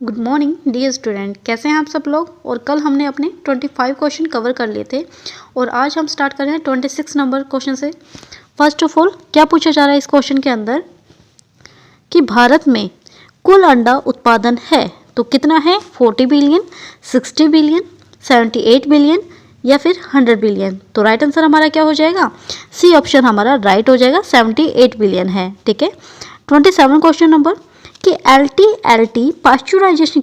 Good morning dear student, कैसे हैं आप सब लोग। और कल हमने अपने 25 क्वेश्चन कवर कर लिए थे और आज हम स्टार्ट कर रहे हैं 26 नंबर क्वेश्चन से। फर्स्ट ऑफ ऑल क्या पूछा जा रहा है इस क्वेश्चन के अंदर कि भारत में कुल अंडा उत्पादन है तो कितना है, 40 बिलियन, 60 बिलियन, 78 बिलियन या फिर 100 बिलियन। तो राइट आंसर हमारा क्या हो जाएगा, सी ऑप्शन हमारा राइट हो जाएगा, 78 बिलियन है। ठीक है। 27 क्वेश्चन नंबर कि एलटी पाश्चुराइजेशन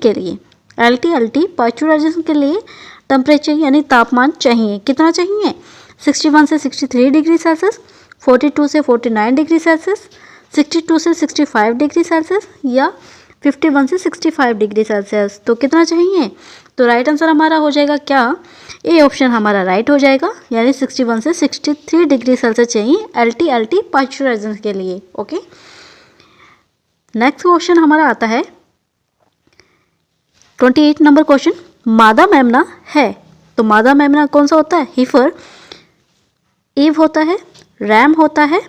के लिए टेम्परेचर यानी तापमान चाहिए, कितना चाहिए, 61 से 63 डिग्री सेल्सियस, 42 से 49 डिग्री सेल्सियस, 62 से 65 डिग्री सेल्सियस या 51 से 65 डिग्री सेल्सियस। तो कितना चाहिए, तो राइट आंसर हमारा हो जाएगा क्या, ए ऑप्शन हमारा राइट हो जाएगा, यानी 61 से 63 डिग्री सेल्सियस चाहिए एलटी पाश्चुराइजेशन के लिए। ओके। नेक्स्ट क्वेश्चन हमारा आता है 28 नंबर क्वेश्चन, मादा मेमना है तो मादा मेमना कौन सा होता है, हीफर, ईव होता है, रैम होता है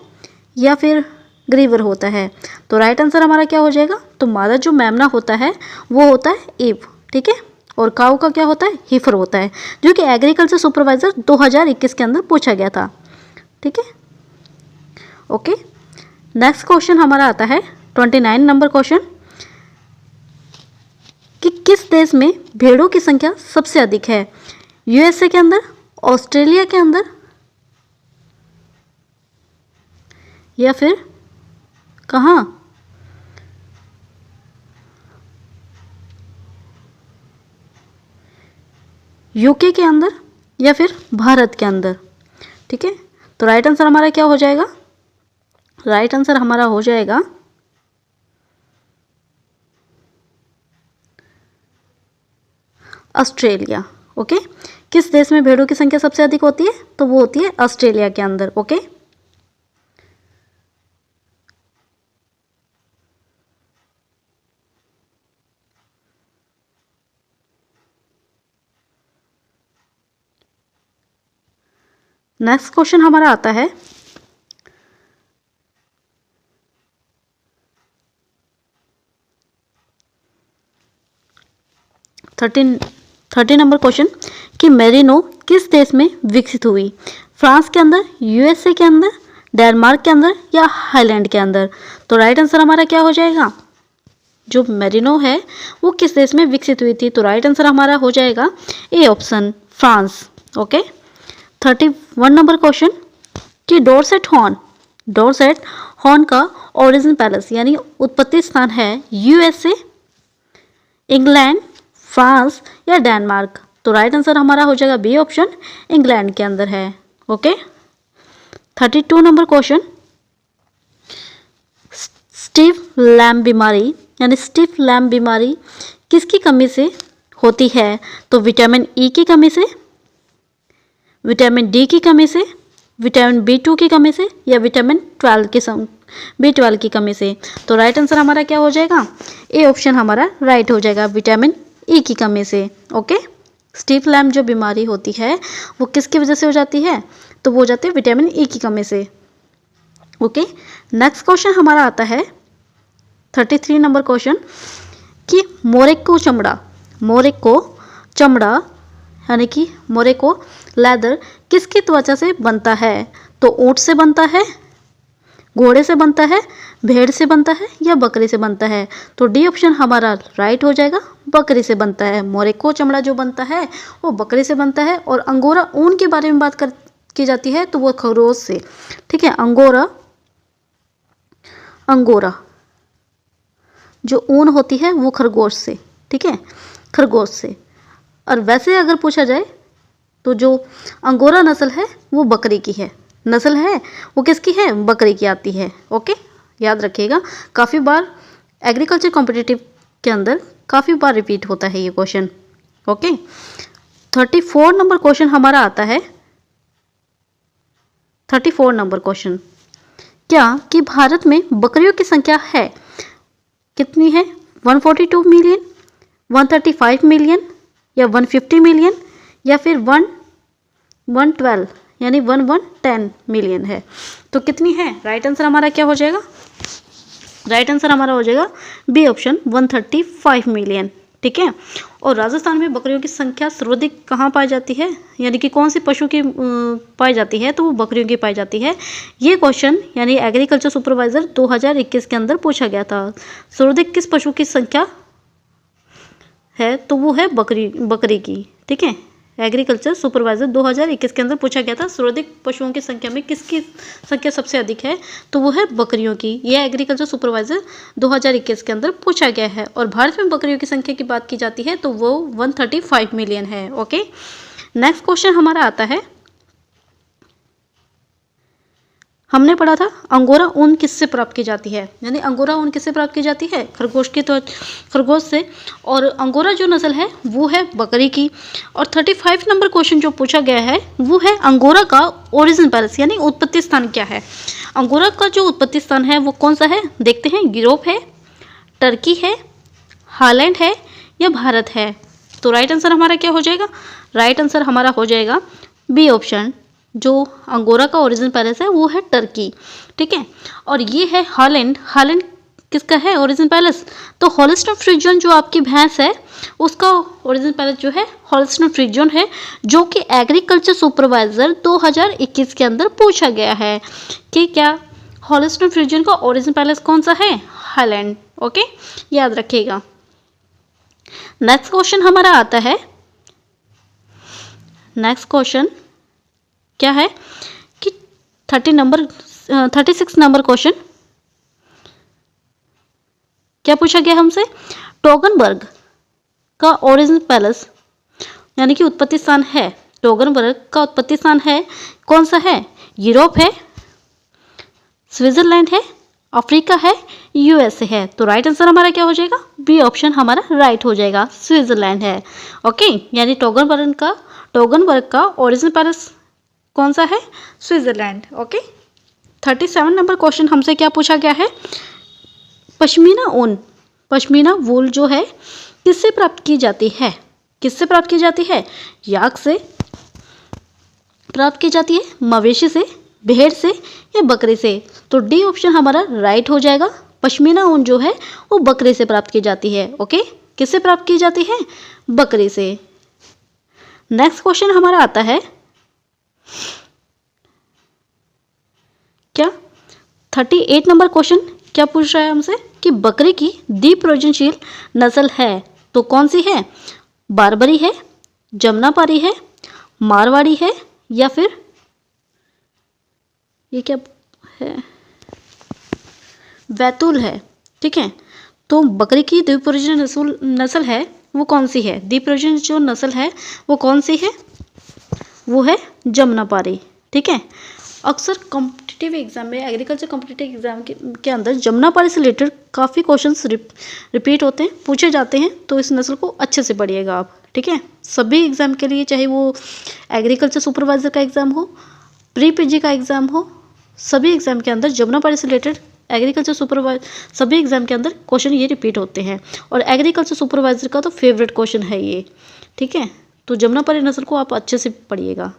या फिर ग्रीवर होता है। तो राइट आंसर हमारा क्या हो जाएगा, तो मादा जो मेमना होता है वो होता है ईव। ठीक है। और काऊ का क्या होता है, हीफर होता है, जो कि एग्रीकल्चर सुपरवाइजर 2021 के अंदर पूछा गया था। ठीक है। ओके। नेक्स्ट क्वेश्चन हमारा आता है 29 नंबर क्वेश्चन कि किस देश में भेड़ों की संख्या सबसे अधिक है, यूएसए के अंदर, ऑस्ट्रेलिया के अंदर या फिर कहाँ, यूके के अंदर या फिर भारत के अंदर। ठीक है। तो राइट आंसर हमारा क्या हो जाएगा, राइट आंसर हमारा हो जाएगा ऑस्ट्रेलिया। ओके। किस देश में भेड़ों की संख्या सबसे अधिक होती है, तो वो होती है ऑस्ट्रेलिया के अंदर। ओके। नेक्स्ट क्वेश्चन हमारा आता है 30 नंबर क्वेश्चन कि मेरिनो किस देश में विकसित हुई, फ्रांस के अंदर, यूएसए के अंदर, डेनमार्क के अंदर या हाईलैंड के अंदर। तो राइट आंसर हमारा क्या हो जाएगा, जो मेरिनो है वो किस देश में विकसित हुई थी, तो राइट आंसर हमारा हो जाएगा A option, France. Okay. 31 number question कि डोरसेट हॉर्न का ओरिजिन पैलेस यानी उत्पत्ति स्थान है यूएसए, इंग्लैंड, फ्रांस या डेनमार्क। तो राइट आंसर हमारा हो जाएगा बी ऑप्शन, इंग्लैंड के अंदर है। Okay. 32 number question stiff lamp बीमारी किसकी कमी से होती है, तो विटामिन ई की कमी से, विटामिन डी की कमी से, विटामिन B2 की कमी से या विटामिन B12 की कमी से। तो राइट आंसर हमारा क्या हो जाएगा, ए ऑप्शन हमारा राइट हो जाएगा, विटामिन ई की कमी से। ओके। स्टिफ लैम्प जो बीमारी होती है वो किसकी वजह से हो जाती है, तो वो हो जाती है विटामिन ई की कमी से। ओके। नेक्स्ट क्वेश्चन हमारा आता है 33 नंबर क्वेश्चन कि मोरेक्को चमड़ा यानी कि मोरेक्को लेदर किसकी त्वचा से बनता है, तो ऊंट से बनता है, घोड़े से बनता है, भेड़ से बनता है या बकरी से बनता है। तो डी ऑप्शन हमारा राइट हो जाएगा, बकरी से बनता है। मोरेक्को चमड़ा जो बनता है वो बकरी से बनता है। और अंगोरा ऊन के बारे में बात की जाती है तो वो खरगोश से। ठीक है। अंगोरा जो ऊन होती है वो खरगोश से। ठीक है, खरगोश से। और वैसे अगर पूछा जाए तो जो अंगोरा नस्ल है वो बकरी की है, नस्ल है वो किसकी है, बकरी की आती है। ओके। याद रखिएगा, काफ़ी बार एग्रीकल्चर कॉम्पिटिटिव के अंदर काफ़ी बार रिपीट होता है ये क्वेश्चन। ओके। 34 नंबर क्वेश्चन हमारा आता है 34 नंबर क्वेश्चन क्या कि भारत में बकरियों की संख्या है कितनी है, 142 मिलियन, 135 मिलियन या 150 मिलियन या फिर 112 यानी 1110 मिलियन है। तो कितनी है, राइट आंसर हमारा क्या हो जाएगा, राइट आंसर हमारा हो जाएगा बी ऑप्शन 135 मिलियन। ठीक है। और राजस्थान में बकरियों की संख्या सर्वाधिक कहाँ पाई जाती है, यानी कि कौन सी पशु की पाई जाती है, तो वो बकरियों की पाई जाती है। ये क्वेश्चन यानी एग्रीकल्चर सुपरवाइजर 2021 के अंदर पूछा गया था। सर्वाधिक किस पशु की संख्या है, तो वो है बकरी की, ठीक है। एग्रीकल्चर सुपरवाइजर 2021 के अंदर पूछा गया था सर्वाधिक पशुओं की संख्या में किसकी संख्या सबसे अधिक है, तो वो है बकरियों की। यह एग्रीकल्चर सुपरवाइजर 2021 के अंदर पूछा गया है। और भारत में बकरियों की संख्या की बात की जाती है तो वो 135 मिलियन है। ओके, नेक्स्ट क्वेश्चन हमारा आता है, हमने पढ़ा था अंगोरा ऊन किससे प्राप्त की जाती है, यानी अंगोरा ऊन किससे प्राप्त की जाती है, खरगोश की, तो खरगोश से। और अंगोरा जो नस्ल है वो है बकरी की। और 35 नंबर क्वेश्चन जो पूछा गया है वो है अंगोरा का ओरिजिन पैलेस यानी उत्पत्ति स्थान क्या है। अंगोरा का जो उत्पत्ति स्थान है वो कौन सा है, देखते हैं। यूरोप है, टर्की है, हॉलैंड है या भारत है। तो राइट आंसर हमारा क्या हो जाएगा, राइट आंसर हमारा हो जाएगा बी ऑप्शन। जो अंगोरा का ओरिजिन पैलेस है वो है टर्की, ठीक है। और ये है हॉलैंड। हॉलैंड किसका है ओरिजिन पैलेस, तो होल्स्टीन फ्रिजियन जो आपकी भैंस है उसका ओरिजिन पैलेस जो है होल्स्टीन फ्रिजियन है, जो कि एग्रीकल्चर सुपरवाइजर 2021 के अंदर पूछा गया है कि क्या होल्स्टीन फ्रिजियन का ओरिजिन पैलेस कौन सा है, हॉलैंड। ओके, याद रखिएगा। नेक्स्ट क्वेश्चन हमारा आता है, नेक्स्ट क्वेश्चन क्या है कि 36 नंबर क्वेश्चन क्या पूछा गया हमसे, टोगनबर्ग का ओरिजिन पैलेस यानी कि उत्पत्ति स्थान है, टोगनबर्ग का उत्पत्ति स्थान है कौन सा है, यूरोप है, स्विट्जरलैंड है, अफ्रीका है, यूएसए है। तो राइट आंसर हमारा क्या हो जाएगा, बी ऑप्शन हमारा राइट हो जाएगा, स्विट्जरलैंड है। ओके, यानी टोगनबर्ग का ओरिजिन पैलेस कौन सा है, स्विट्जरलैंड। ओके, 37 नंबर क्वेश्चन हमसे क्या पूछा गया है, पश्मीना ऊन, पश्मीना वूल जो है किससे प्राप्त की जाती है, किससे प्राप्त की जाती है, याक से प्राप्त की जाती है, मवेशी से, भेड़ से या बकरी से। तो डी ऑप्शन हमारा राइट हो जाएगा, पश्मीना ऊन जो है वो बकरी से प्राप्त की जाती है। ओके, किससे प्राप्त की जाती है, बकरी से। नेक्स्ट क्वेश्चन हमारा आता है क्या 38 नंबर क्वेश्चन क्या पूछ रहा है हमसे कि बकरी की द्विप्रजनशील नस्ल है तो कौन सी है, बारबरी है, जमुनापारी है, मारवाड़ी है या फिर ये क्या है, बैतूल है, ठीक है। तो बकरी की द्विप्रजन नस्ल है वो कौन सी है, द्विप्रजन जो नस्ल है वो कौन सी है, वो है जमुनापारी, ठीक है। अक्सर कॉम्पिटिटिव एग्जाम में, एग्रीकल्चर कॉम्पिटिटिव एग्जाम के अंदर जमुनापारी से रिलेटेड काफ़ी क्वेश्चंस रिपीट होते हैं, पूछे जाते हैं। तो इस नस्ल को अच्छे से पढ़िएगा आप, ठीक है। सभी एग्जाम के लिए, चाहे वो एग्रीकल्चर सुपरवाइजर का एग्जाम हो, प्री पीजी का एग्जाम हो, सभी एग्जाम के अंदर जमुनापारी से रिलेटेड एग्रीकल्चर सुपरवाइजर, सभी एग्जाम के अंदर क्वेश्चन ये रिपीट होते हैं। और एग्रीकल्चर सुपरवाइजर का तो फेवरेट क्वेश्चन है ये, ठीक है। तो जमुनापारी नस्ल को आप अच्छे से पढ़िएगा।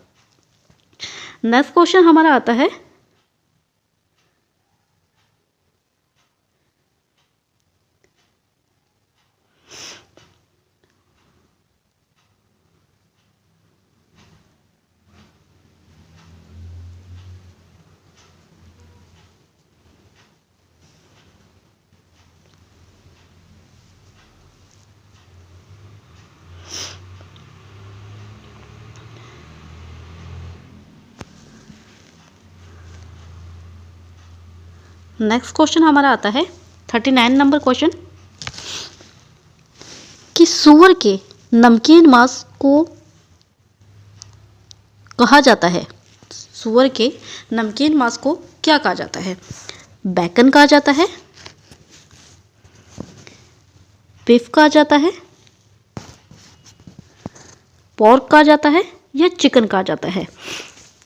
नेक्स्ट क्वेश्चन हमारा आता है, नेक्स्ट क्वेश्चन हमारा आता है 39 नंबर क्वेश्चन कि सूअर के नमकीन मांस को कहा जाता है, सूअर के नमकीन मांस को क्या कहा जाता है, बैकन कहा जाता है, बीफ कहा जाता है, पोर्क कहा जाता है या चिकन कहा जाता है।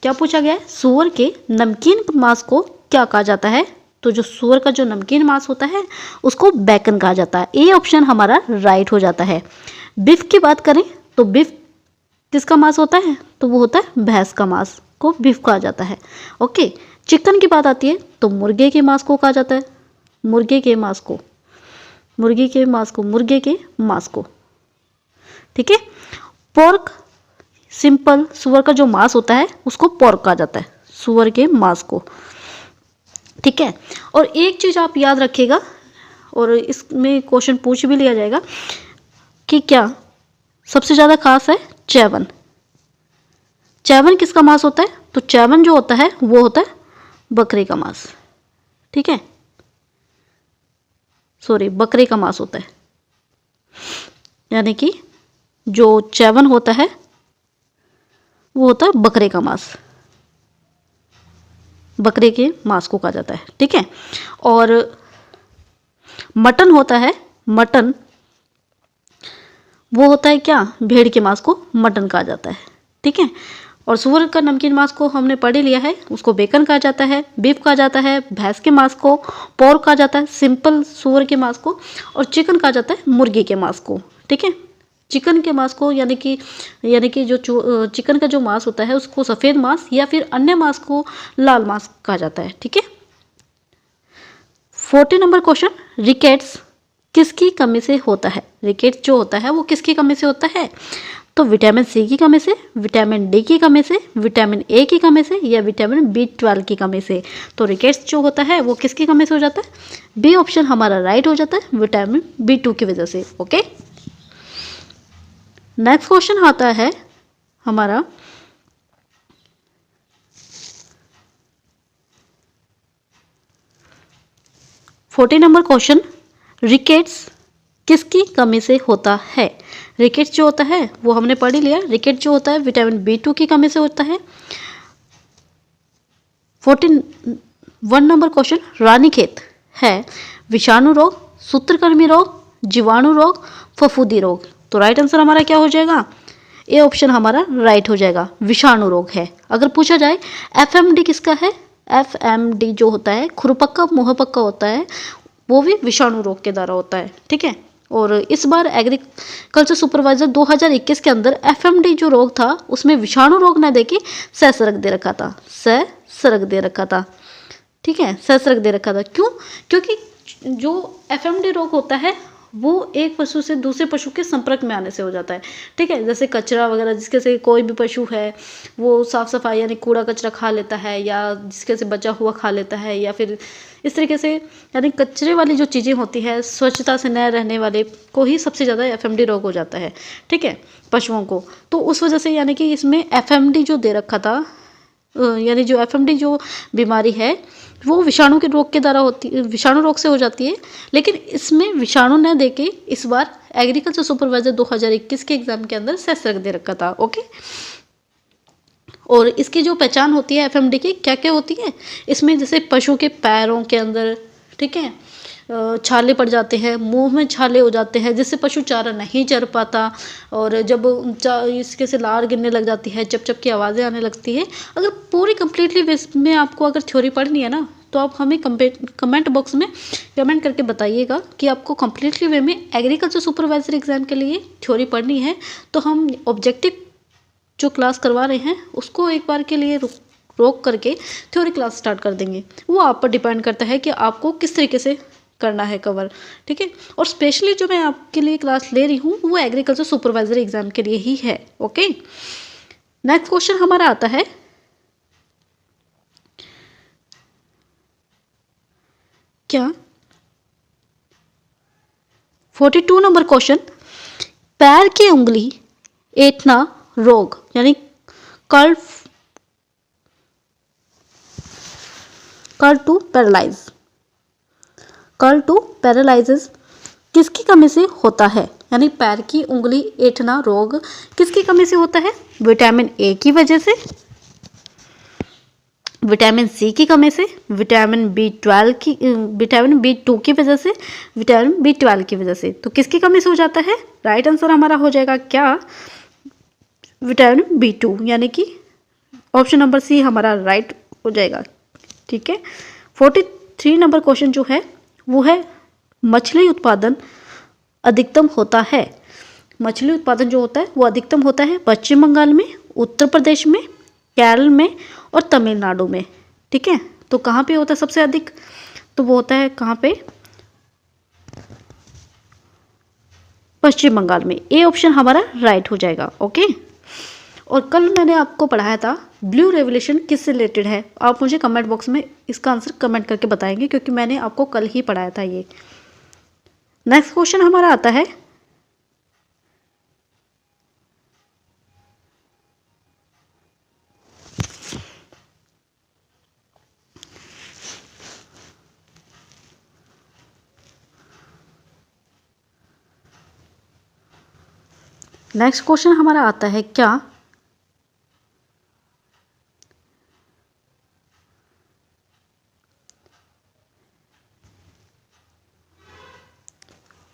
क्या पूछा गया है, सूअर के नमकीन मांस को क्या कहा जाता है, तो जो सूअर का जो नमकीन मांस होता है उसको बैकन कहा जाता है। ए ऑप्शन हमारा राइट हो जाता है। बीफ की बात करें तो बीफ किसका मांस होता है, तो वो होता है भैंस का मांस को बीफ कहा जाता है। ओके, चिकन की बात आती है तो मुर्गे के मांस को कहा जाता है, मुर्गे के मांस को, मुर्गे के मांस को, मुर्गे के मांस को। ठीक है। पोर्क, सिंपल सुअर का जो मांस होता है उसको पोर्क कहा जाता है, सुअर के मांस को, ठीक है। और एक चीज आप याद रखिएगा, और इसमें क्वेश्चन पूछ भी लिया जाएगा कि क्या सबसे ज्यादा खास है चैवन। चैवन किसका मांस होता है? तो चैवन जो होता है वो होता है बकरे का मांस, ठीक है, सॉरी बकरे का मांस होता है, यानी कि जो चैवन होता है वो होता है बकरे का मांस, बकरे के मांस को कहा जाता है, ठीक है। और मटन होता है, मटन वो होता है क्या? भेड़ के मांस को मटन कहा जाता है, ठीक है। और सुअर का नमकीन मांस को हमने पढ़ ही लिया है, उसको बेकन कहा जाता है, बीफ कहा जाता है, भैंस के मांस को पोर्क कहा जाता है, सिंपल सुअर के मांस को, और चिकन कहा जाता है मुर्गी के मांस को, ठीक है। चिकन के मांस को यानी कि जो चिकन का जो मांस होता है उसको सफ़ेद मांस या फिर अन्य मांस को लाल मांस कहा जाता है, ठीक है। 40 नंबर क्वेश्चन, रिकेट्स किसकी कमी से होता है? रिकेट्स जो होता है वो किसकी कमी से होता है? तो विटामिन सी की कमी से, विटामिन डी की कमी से, विटामिन ए की कमी से, या विटामिन B12 की कमी से। तो रिकेट्स जो होता है वो किसकी कमी से हो जाता है? बी ऑप्शन हमारा राइट हो जाता है, विटामिन B2 की वजह से, ओके। नेक्स्ट क्वेश्चन आता है हमारा 40 नंबर क्वेश्चन, रिकेट्स किसकी कमी से होता है? रिकेट्स जो होता है वो हमने पढ़ ही लिया, रिकेट जो होता है विटामिन B2 की कमी से होता है। 41 नंबर क्वेश्चन, रानीखेत है विषाणु रोग, सूत्रकृमि रोग, जीवाणु रोग, फफूंदी रोग। तो राइट आंसर हमारा क्या हो जाएगा? ए ऑप्शन हमारा राइट हो जाएगा, विषाणु रोग है। अगर पूछा जाए FMD किसका है? FMD जो होता है खुरपक्का मुंहपक्का होता है, वो भी विषाणु रोग के द्वारा होता है, ठीक है। और इस बार एग्रीकल्चर सुपरवाइजर 2021 के अंदर FMD जो रोग था उसमें विषाणु रोग न देके ससरक दे रखा था, ससरक दे रखा था, ठीक है, ससरक दे रखा था। क्यों? क्योंकि जो FMD रोग होता है वो एक पशु से दूसरे पशु के संपर्क में आने से हो जाता है, ठीक है। जैसे कचरा वगैरह जिसके से कोई भी पशु है वो साफ सफाई यानी कूड़ा कचरा खा लेता है, या जिसके से बचा हुआ खा लेता है, या फिर इस तरीके से यानी कचरे वाली जो चीज़ें होती है स्वच्छता से न रहने वाले को ही सबसे ज़्यादा FMD रोग हो जाता है, ठीक है, पशुओं को। तो उस वजह से यानी कि इसमें FMD जो दे रखा था, यानी जो FMD जो बीमारी है वो विषाणु के रोग के द्वारा होती है, विषाणु रोग से हो जाती है। लेकिन इसमें विषाणु न देके इस बार एग्रीकल्चर सुपरवाइजर 2021 के एग्जाम के अंदर ससरक दे रखा था, ओके। और इसकी जो पहचान होती है FMD की क्या क्या होती है, इसमें जैसे पशु के पैरों के अंदर, ठीक है, छाले पड़ जाते हैं, मुंह में छाले हो जाते हैं जिससे पशु चारा नहीं चर पाता, और जब इसके से लार गिरने लग जाती है, चप चप की आवाज़ें आने लगती है। अगर पूरी कंप्लीटली में आपको अगर थ्योरी पढ़नी है ना तो आप हमें कमेंट बॉक्स में कमेंट करके बताइएगा कि आपको कंप्लीटली वे में एग्रीकल्चर सुपरवाइजर एग्जाम के लिए थ्योरी पढ़नी है, तो हम ऑब्जेक्टिव जो क्लास करवा रहे हैं उसको एक बार के लिए रोक करके थ्योरी क्लास स्टार्ट कर देंगे। वो आप पर डिपेंड करता है कि आपको किस तरीके से करना है कवर, ठीक है। और स्पेशली जो मैं आपके लिए क्लास ले रही हूँ वो एग्रीकल्चर सुपरवाइजर एग्जाम के लिए ही है, ओके। नेक्स्ट क्वेश्चन हमारा आता है क्या 42 नंबर क्वेश्चन, पैर की उंगली ऐंठना रोग यानी कर्ल टू पैरालाइज किसकी कमी से होता है? यानी पैर की उंगली ऐंठना रोग किसकी कमी से होता है? विटामिन ए की वजह से, विटामिन सी की कमी से, विटामिन B2 की वजह से, विटामिन B12 की वजह से। तो किसकी कमी से हो जाता है? राइट आंसर हमारा हो जाएगा क्या? विटामिन B2, यानी कि ऑप्शन नंबर सी हमारा राइट हो जाएगा, ठीक है। 43 नंबर क्वेश्चन जो है वो है मछली उत्पादन अधिकतम होता है। मछली उत्पादन जो होता है वो अधिकतम होता है पश्चिम बंगाल में, उत्तर प्रदेश में, केरल में और तमिलनाडु में, ठीक है। तो कहाँ पे होता है सबसे अधिक? तो वो होता है कहाँ पे? पश्चिम बंगाल में। ए ऑप्शन हमारा राइट हो जाएगा। ओके। और कल मैंने आपको पढ़ाया था ब्लू रेवोल्यूशन किससे रिलेटेड है। आप मुझे कमेंट बॉक्स में इसका आंसर कमेंट करके बताएंगे, क्योंकि मैंने आपको कल ही पढ़ाया था ये। नेक्स्ट क्वेश्चन हमारा आता है, नेक्स्ट क्वेश्चन हमारा आता है, क्या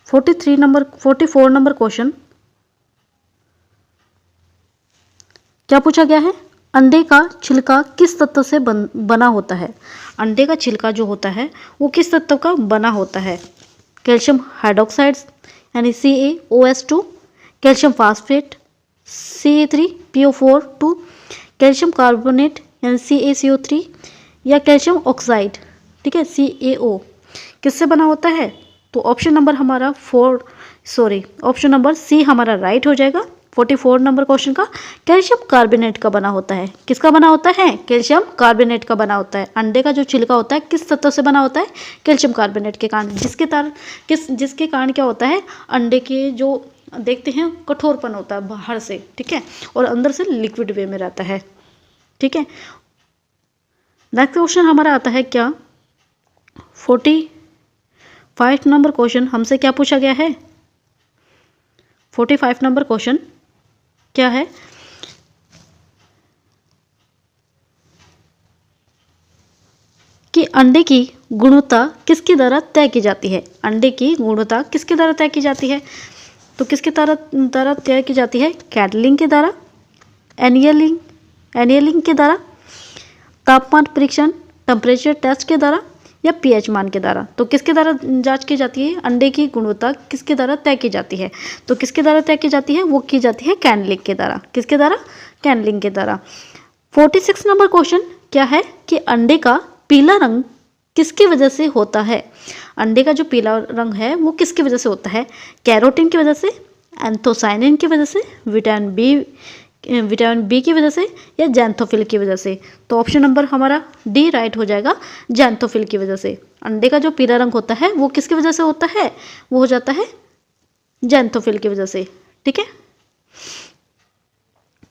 44 नंबर क्वेश्चन क्या पूछा गया है? अंडे का छिलका किस तत्व से बना होता है? अंडे का छिलका जो होता है वो किस तत्व का बना होता है? कैल्शियम हाइड्रोक्साइड यानी CaOH2, calcium phosphate CA3PO4, calcium carbonate यानी CaCO3, या कैल्शियम ऑक्साइड, ठीक है, CaO, किससे बना होता है? तो ऑप्शन नंबर सी हमारा राइट हो जाएगा। 44 नंबर क्वेश्चन का कैल्शियम कार्बोनेट का बना होता है। किसका बना होता है? कैल्शियम कार्बोनेट का बना होता है। अंडे का जो छिलका होता है किस तत्व से बना होता है? कैल्शियम कार्बोनेट के कारण, जिसके कारण क्या होता है, अंडे के जो देखते हैं कठोरपन होता है बाहर से, ठीक है, और अंदर से लिक्विड वे में रहता है, ठीक है। नेक्स्ट क्वेश्चन हमारा आता है, क्या 45 नंबर क्वेश्चन हमसे क्या पूछा गया है? 45 नंबर क्वेश्चन क्या है कि अंडे की गुणवत्ता किसके द्वारा तय की जाती है? अंडे की गुणवत्ता किसके द्वारा तय की जाती है? तो किसके द्वारा तय की जाती है? कैटलिंग के द्वारा, एनियलिंग के द्वारा, तापमान परीक्षण टेम्परेचर टेस्ट के द्वारा, या पीएच मान के द्वारा। तो किसके द्वारा जांच की जाती है? अंडे की गुणवत्ता किसके द्वारा तय की जाती है? तो किसके द्वारा तय की जाती है? वो की जाती है कैनलिंग के द्वारा। किसके द्वारा? कैनलिंग के द्वारा। 46 नंबर क्वेश्चन क्या है कि अंडे का पीला रंग किसकी वजह से होता है? अंडे का जो पीला रंग है वो किसकी वजह से होता है? कैरोटीन की वजह से, एंथोसाइनिन की वजह से, विटामिन बी की वजह से, या जैंथोफिल की वजह से। तो ऑप्शन नंबर हमारा डी राइट हो जाएगा, जैंथोफिल की वजह से। अंडे का जो पीला रंग होता है वो किसकी वजह से होता है? वो हो जाता है जैंथोफिल की वजह से, ठीक है।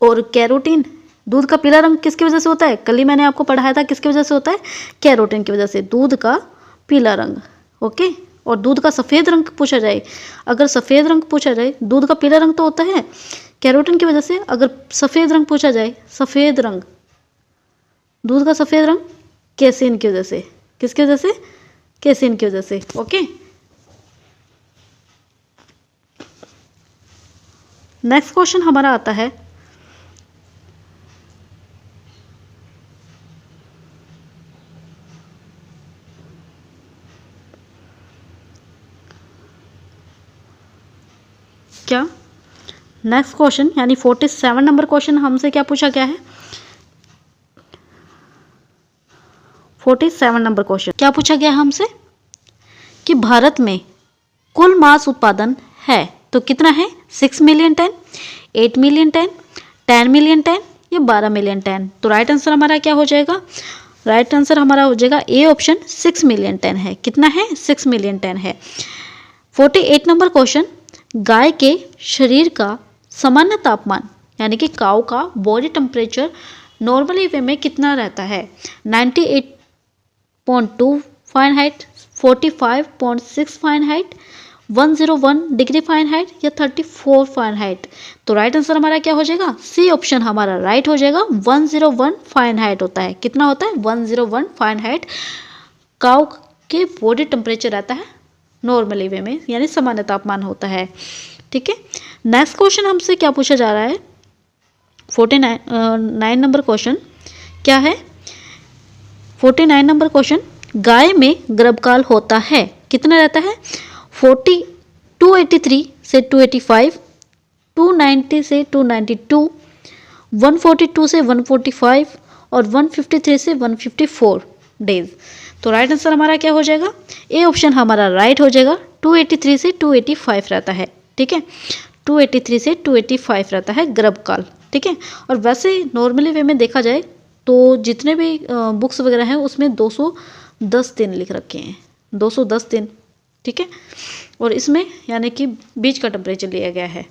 और कैरोटीन, दूध का पीला रंग किसकी वजह से होता है? कल ही मैंने आपको पढ़ाया था किसकी वजह से होता है? कैरोटीन की वजह से, दूध का पीला रंग। ओके। और दूध का सफ़ेद रंग पूछा जाए, अगर सफ़ेद रंग पूछा जाए, दूध का पीला रंग तो होता है कैरोटीन की वजह से। अगर सफ़ेद रंग पूछा जाए, सफ़ेद रंग, दूध का सफ़ेद रंग केसिन की वजह से। किसकी वजह से? केसिन की वजह से। ओके। नेक्स्ट क्वेश्चन हमारा आता है, क्या नेक्स्ट क्वेश्चन यानी 47 नंबर क्वेश्चन हमसे क्या पूछा गया है? 47 नंबर क्वेश्चन क्या पूछा गया है हमसे कि भारत में कुल मांस उत्पादन है तो कितना है? 6 million ton, 8 million ton, 10 million ton, या 12 मिलियन टन। तो राइट आंसर हमारा क्या हो जाएगा? राइट आंसर हमारा हो जाएगा ए ऑप्शन, 6 मिलियन टन है। कितना है? 6 मिलियन टन है। 48 नंबर क्वेश्चन, गाय के शरीर का सामान्य तापमान यानी कि काऊ का बॉडी टेम्परेचर नॉर्मली वे में कितना रहता है? 98.2 फारेनहाइट, 45.6 फारेनहाइट, 101 डिग्री फारेनहाइट, या 34 फारेनहाइट। तो राइट आंसर हमारा क्या हो जाएगा? सी ऑप्शन हमारा राइट हो जाएगा, 101 फारेनहाइट होता है। कितना होता है? 101 फारेनहाइट काऊ के बॉडी टेम्परेचर रहता है नॉर्मली वे में, यानी सामान्य तापमान होता है, ठीक है। नेक्स्ट क्वेश्चन हमसे क्या पूछा जा रहा है? 49 नंबर क्वेश्चन क्या है? 49 नंबर क्वेश्चन, गाय में गर्भकाल होता है कितना रहता है? 283 से 285, 290 से 292, 142 से 145, और 153 से 154 डेज। तो राइट आंसर हमारा क्या हो जाएगा? ए ऑप्शन हमारा राइट हो जाएगा, 283 से 285 रहता है, ठीक है। 283 से 285 रहता है गर्भ काल, ठीक है। और वैसे नॉर्मली वे में देखा जाए तो जितने भी बुक्स वगैरह हैं उसमें 210 दिन लिख रखे हैं, 210 दिन, ठीक है। और इसमें यानी कि बीच का टेम्परेचर लिया गया है।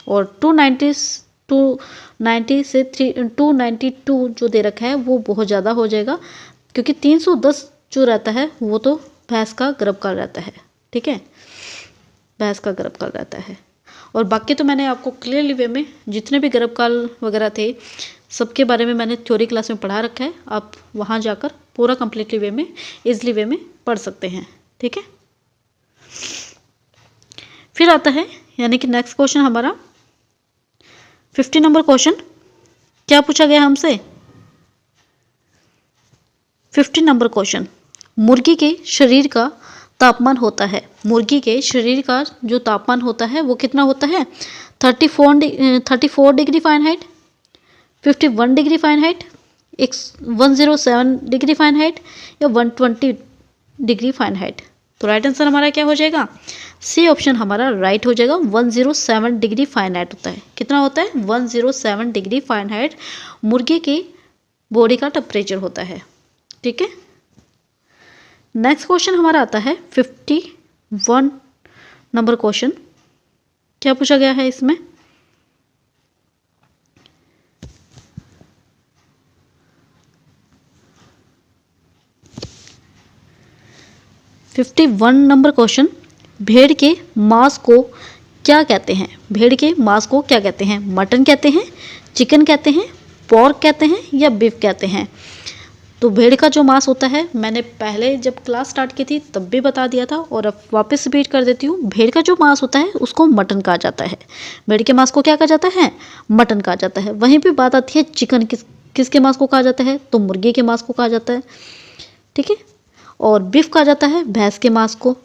और 290 से 292 जो दे रखा है वो बहुत ज़्यादा हो जाएगा, क्योंकि 310 जो रहता है वो तो भैंस का गर्भकाल रहता है, ठीक है, भैंस का गर्भकाल रहता है। और बाकी तो मैंने आपको क्लियरली वे में जितने भी गर्भकाल वगैरह थे सबके बारे में मैंने थ्योरी क्लास में पढ़ा रखा है, आप वहाँ जाकर पूरा कम्प्लीटली वे में ईजिली वे में पढ़ सकते हैं, ठीक है। फिर आता है यानी कि नेक्स्ट क्वेश्चन हमारा 50 नंबर क्वेश्चन। क्या पूछा गया हमसे? 50 नंबर क्वेश्चन, मुर्गी के शरीर का तापमान होता है, मुर्गी के शरीर का जो तापमान होता है वो कितना होता है? 34 degree Fahrenheit, 51 degree Fahrenheit, 107 degree Fahrenheit या 120 डिग्री फ़ारेनहाइट। तो राइट आंसर हमारा क्या हो जाएगा? सी ऑप्शन हमारा राइट हो जाएगा। 107 डिग्री फ़ारेनहाइट होता है। कितना होता है? 107 डिग्री फ़ारेनहाइट मुर्गी की बॉडी का टेम्परेचर होता है, ठीक है। नेक्स्ट क्वेश्चन हमारा आता है 51 नंबर क्वेश्चन। क्या पूछा गया है इसमें? फिफ्टी 51 नंबर क्वेश्चन, भेड़ के मांस को क्या कहते हैं? भेड़ के मांस को क्या कहते हैं? मटन कहते हैं, चिकन कहते हैं, पोर्क कहते हैं या बीफ कहते हैं? तो भेड़ का जो मांस होता है मैंने पहले जब क्लास स्टार्ट की थी तब भी बता दिया था और अब वापस रिपीट कर देती हूँ। भेड़ का जो मांस होता है उसको मटन कहा जाता है। भेड़ के मांस को क्या कहा जाता है? मटन कहा जाता है। वहीं पे बात आती है चिकन किसके मांस को कहा जाता है? तो मुर्गी के मांस को कहा जाता है, ठीक है। और बीफ कहा जाता है भैंस के मांस को,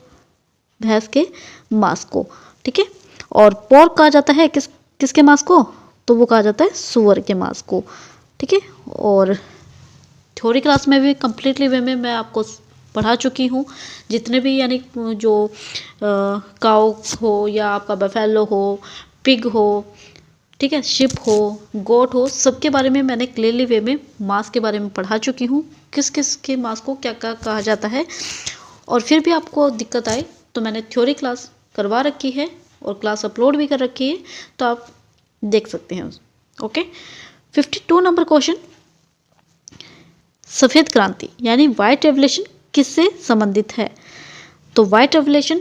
भैंस के मांस को, ठीक है। और पोर्क कहा जाता है किसके मांस को? तो वो कहा जाता है सूअर के मांस को, ठीक है। और थ्योरी क्लास में भी कम्प्लीटली वे में मैं आपको पढ़ा चुकी हूँ। जितने भी यानी जो काऊ हो या आपका बफेलो हो, पिग हो, ठीक है, शिप हो, गोट हो, सबके बारे में मैंने क्लियरली वे में मांस के बारे में पढ़ा चुकी हूँ, किस किस के मांस को क्या क्या कहा जाता है। और फिर भी आपको दिक्कत आए तो मैंने थ्योरी क्लास करवा रखी है और क्लास अपलोड भी कर रखी है, तो आप देख सकते हैं। ओके। 52 नंबर क्वेश्चन, सफ़ेद क्रांति यानी वाइट रेवोल्यूशन किससे संबंधित है? तो वाइट रेवोल्यूशन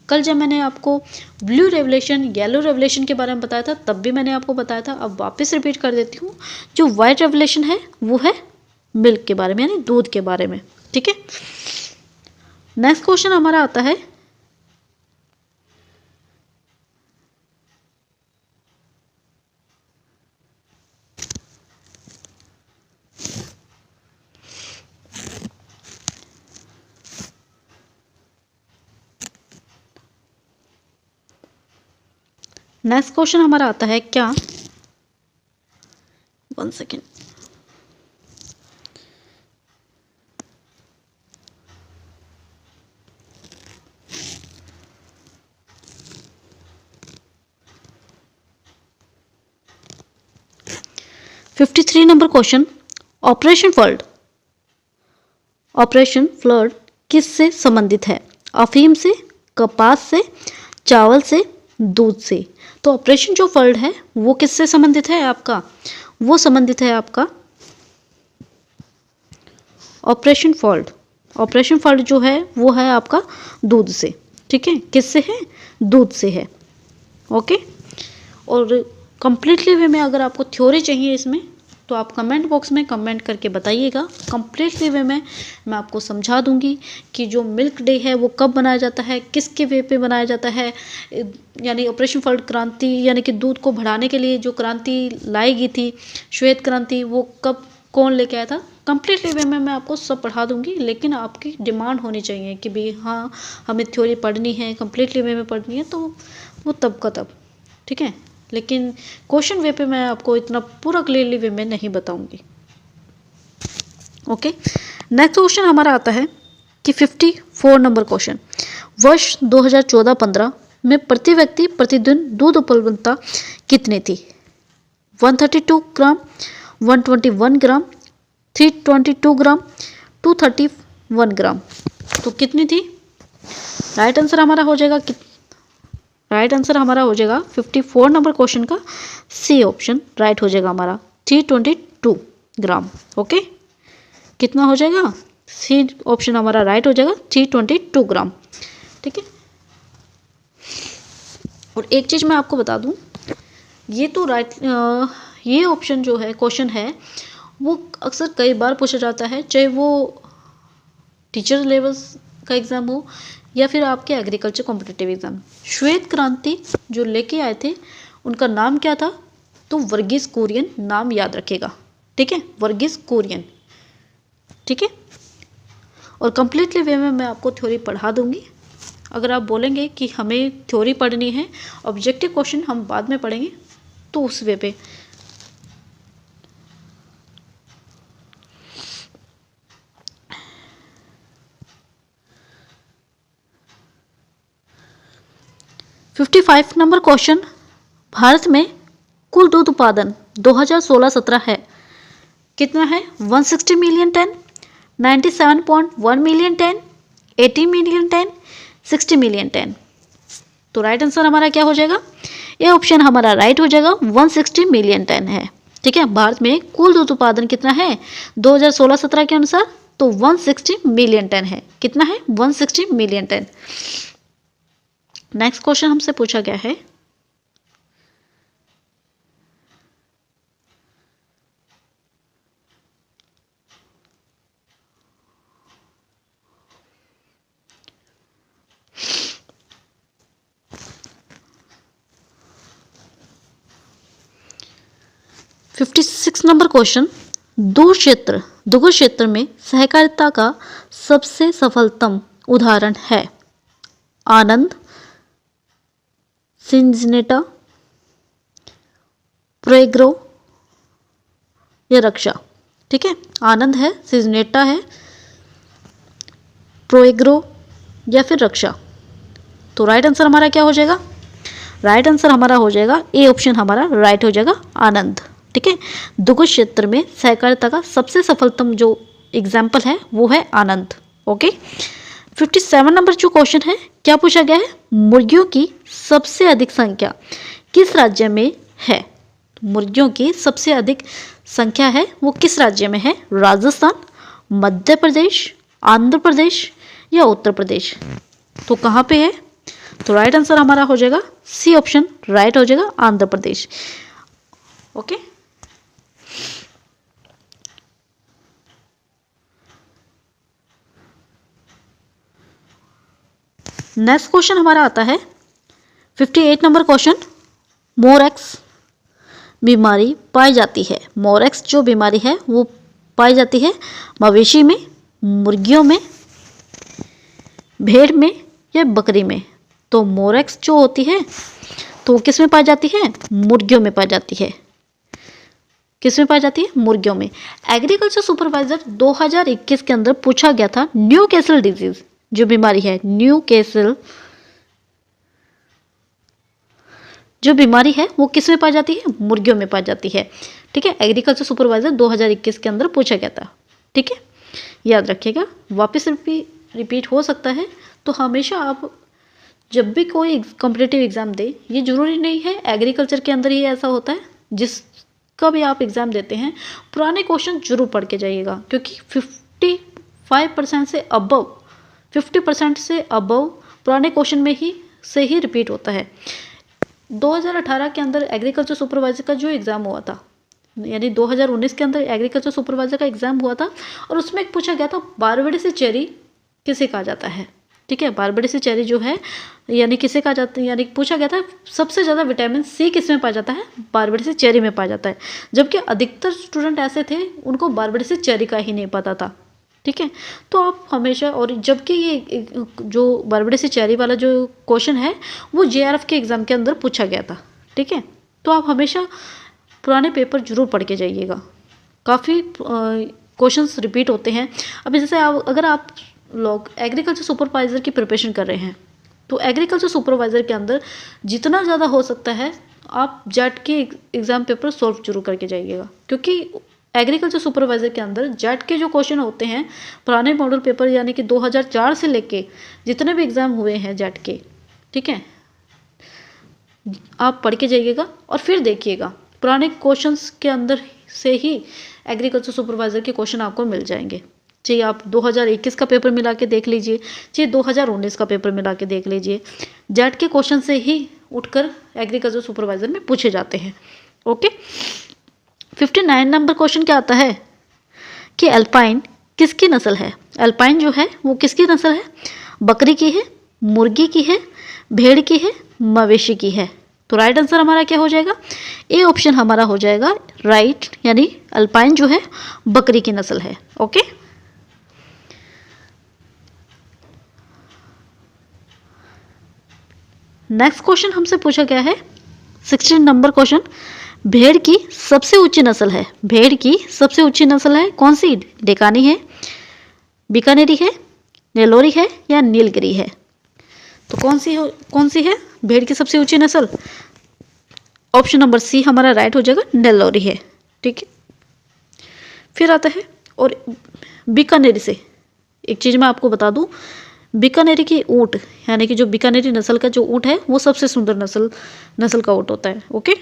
कल जब मैंने आपको ब्लू रेवोल्यूशन, येलो रेवोल्यूशन के बारे में बताया था तब भी मैंने आपको बताया था, अब वापस रिपीट कर देती हूँ। जो वाइट रेवोल्यूशन है वो है मिल्क के बारे में यानी दूध के बारे में, ठीक है। नेक्स्ट क्वेश्चन हमारा आता है नेक्स्ट क्वेश्चन हमारा आता है क्या, 1 second, fifty 53 number question, operation flood, operation flood किससे संबंधित है? अफीम से, कपास से, चावल से, दूध से। तो ऑपरेशन जो फ्लड है वो किससे संबंधित है आपका? वो संबंधित है आपका ऑपरेशन फ्लड। ऑपरेशन फ्लड जो है वो है आपका दूध से, ठीक है। किससे है? दूध से है, ओके। और कंप्लीटली वे में अगर आपको थ्योरी चाहिए इसमें तो आप कमेंट बॉक्स में कमेंट करके बताइएगा। कंप्लीटली वे में मैं आपको समझा दूंगी कि जो मिल्क डे है वो कब बनाया जाता है, किसके वे पे बनाया जाता है, यानी ऑपरेशन फ्लड क्रांति यानी कि दूध को बढ़ाने के लिए जो क्रांति लाई गई थी, श्वेत क्रांति, वो कब कौन लेके आया था। कंप्लीटली वे में मैं आपको सब पढ़ा दूंगी, लेकिन आपकी डिमांड होनी चाहिए कि भाई हाँ हमें थ्योरी पढ़नी है, कंप्लीटली वे में पढ़नी है, तो वो तब का तब, ठीक है। लेकिन क्वेश्चन वे पे मैं आपको इतना पूरा क्लियरली वे में नहीं बताऊंगी, ओके। नेक्स्ट क्वेश्चन हमारा आता है कि 54 नंबर क्वेश्चन, वर्ष 2014-15 में प्रति व्यक्ति प्रतिदिन दूध उपलब्धता कितनी थी? 132 ग्राम, 121 ग्राम, 322 ग्राम, 231 ग्राम। तो कितनी थी? राइट आंसर हमारा हो जाएगा 54 नंबर क्वेश्चन का सी ऑप्शन राइट हो जाएगा हमारा, 322 ग्राम। ओके, कितना हो जाएगा? सी ऑप्शन हमारा राइट हो जाएगा 322 ग्राम। ठीक है, और एक चीज़ मैं आपको बता दूं, ये तो ये ऑप्शन जो है क्वेश्चन है वो अक्सर कई बार पूछा जाता है, चाहे वो टीचर लेवल्स का एग्ज़ाम हो या फिर आपके एग्रीकल्चर कॉम्पिटिटिव एग्ज़ाम। श्वेत क्रांति जो लेके आए थे उनका नाम क्या था? तो वर्गीस कुरियन, नाम याद रखेगा। ठीक है, वर्गीस कुरियन। ठीक है, और कंप्लीटली वे में मैं आपको थ्योरी पढ़ा दूंगी। अगर आप बोलेंगे कि हमें थ्योरी पढ़नी है, ऑब्जेक्टिव क्वेश्चन हम बाद में पढ़ेंगे, तो उस वे पे। फिफ्टी 55 नंबर क्वेश्चन, भारत में कुल दूध उत्पादन 2016-17 है कितना है? 160 million ton, 97.1 million ton, 80 million ton, 60 million ton. तो राइट आंसर हमारा क्या हो जाएगा? ये ऑप्शन हमारा राइट हो जाएगा, 160 मिलियन टन है। ठीक है, भारत में कुल दूध उत्पादन कितना है 2016-17 के अनुसार? तो 160 मिलियन टन है। कितना है? 160 मिलियन टन। नेक्स्ट क्वेश्चन हमसे पूछा गया है, फिफ्टी 56 नंबर क्वेश्चन, दुग्ध क्षेत्र में सहकारिता का सबसे सफलतम उदाहरण है आनंद, सिंजिनेटा, प्रोएग्रो या रक्षा। ठीक है, आनंद है, सिंजिनेटा है, प्रोएग्रो या फिर रक्षा। तो राइट आंसर हमारा क्या हो जाएगा? राइट आंसर हमारा हो जाएगा ए ऑप्शन हमारा राइट हो जाएगा, आनंद। ठीक है, दुग्ध क्षेत्र में सहकारिता का सबसे सफलतम जो एग्जाम्पल है वो है आनंद। ओके, 57 नंबर जो क्वेश्चन है, क्या पूछा गया है? मुर्गियों की सबसे अधिक संख्या किस राज्य में है? मुर्गियों की सबसे अधिक संख्या है वो किस राज्य में है? राजस्थान, मध्य प्रदेश, आंध्र प्रदेश या उत्तर प्रदेश। तो कहाँ पे है? तो राइट आंसर हमारा हो जाएगा सी ऑप्शन राइट हो जाएगा, Andhra Pradesh. Okay, next question हमारा आता है 58 नंबर क्वेश्चन, मोरैक्स बीमारी पाई जाती है। मोरैक्स जो बीमारी है वो पाई जाती है मवेशी में, मुर्गियों में, भेड़ में या बकरी में। तो मोरैक्स जो होती है तो किस में पाई जाती है? मुर्गियों में पाई जाती है। किस में पाई जाती है? मुर्गियों में। एग्रीकल्चर सुपरवाइजर 2021 के अंदर पूछा गया था, न्यू कैसल डिजीज जो बीमारी है, न्यू कैसल जो बीमारी है वो किस में पाई जाती है? मुर्गियों में पाई जाती है। ठीक है, एग्रीकल्चर सुपरवाइजर 2021 के अंदर पूछा गया था। ठीक है, याद रखिएगा, वापस रिपीट हो सकता है। तो हमेशा आप जब भी कोई कॉम्पिटिटिव एग्जाम दे, ये जरूरी नहीं है एग्रीकल्चर के अंदर ही ऐसा होता है, जिसका भी आप एग्जाम देते हैं पुराने क्वेश्चन जरूर पढ़ के जाइएगा, क्योंकि 55% से अबव 50% से अबव पुराने क्वेश्चन में ही से ही रिपीट होता है। 2018 के अंदर एग्रीकल्चर सुपरवाइजर का जो एग्ज़ाम हुआ था, यानी 2019 के अंदर एग्रीकल्चर सुपरवाइजर का एग्ज़ाम हुआ था, और उसमें पूछा गया था बारबेडेसी चेरी किसे कहा जाता है। ठीक है, बारबेडेसी चेरी जो है यानी किसे कहा जाता है, यानी पूछा गया था सबसे ज़्यादा विटामिन सी किस में पाया जाता है? बारबेडेसी चेरी में पाया जाता है। जबकि अधिकतर स्टूडेंट ऐसे थे उनको बारबेडेसी चेरी का ही नहीं पता था। ठीक है, तो आप हमेशा, और जबकि ये जो बारबेडेसी चेरी वाला जो क्वेश्चन है वो जेआरएफ के एग्ज़ाम के अंदर पूछा गया था। ठीक है, तो आप हमेशा पुराने पेपर जरूर पढ़ के जाइएगा, काफ़ी क्वेश्चंस रिपीट होते हैं। अब जैसे अगर आप लोग एग्रीकल्चर सुपरवाइज़र की प्रिपरेशन कर रहे हैं तो एग्रीकल्चर सुपरवाइज़र के अंदर जितना ज़्यादा हो सकता है आप जेट के एग्ज़ाम पेपर सॉल्व जरूर करके जाइएगा, क्योंकि एग्रीकल्चर सुपरवाइज़र के अंदर जेट के जो क्वेश्चन होते हैं पुराने मॉडल पेपर यानी कि 2004 से लेके जितने भी एग्ज़ाम हुए हैं जेट के, ठीक है, आप पढ़ के जाइएगा और फिर देखिएगा पुराने क्वेश्चंस के अंदर से ही एग्रीकल्चर सुपरवाइज़र के क्वेश्चन आपको मिल जाएंगे। चाहिए आप 2021 का पेपर मिला के देख लीजिए, चाहिए 2019 का पेपर मिला के देख लीजिए, जेट के क्वेश्चन से ही उठकर एग्रीकल्चर सुपरवाइज़र में पूछे जाते हैं। ओके, 59 नंबर क्वेश्चन क्या आता है कि अल्पाइन किसकी नस्ल है। अल्पाइन जो है वो किसकी नस्ल है, बकरी की है, मुर्गी की है, भेड़ की है, मवेशी की है। तो राइट आंसर हमारा क्या हो जाएगा, ए ऑप्शन हमारा हो जाएगा राइट, यानी अल्पाइन जो है बकरी की नस्ल है। ओके, नेक्स्ट क्वेश्चन हमसे पूछा गया है 16 नंबर क्वेश्चन, भेड़ की सबसे ऊंची नस्ल है। भेड़ की सबसे ऊंची नस्ल है कौन सी, डेकानी है, बीकानेरी है, नेलोरी है या नीलगिरी है। तो कौन सी है भेड़ की सबसे ऊंची नस्ल, ऑप्शन नंबर सी हमारा राइट हो जाएगा, नेलोरी है। ठीक है, फिर आता है और बीकानेरी से एक चीज़ मैं आपको बता दूं, बीकानेरी की ऊँट यानी कि जो बीकानेरी नस्ल का जो ऊँट है वो सबसे सुंदर नस्ल का ऊँट होता है। ओके,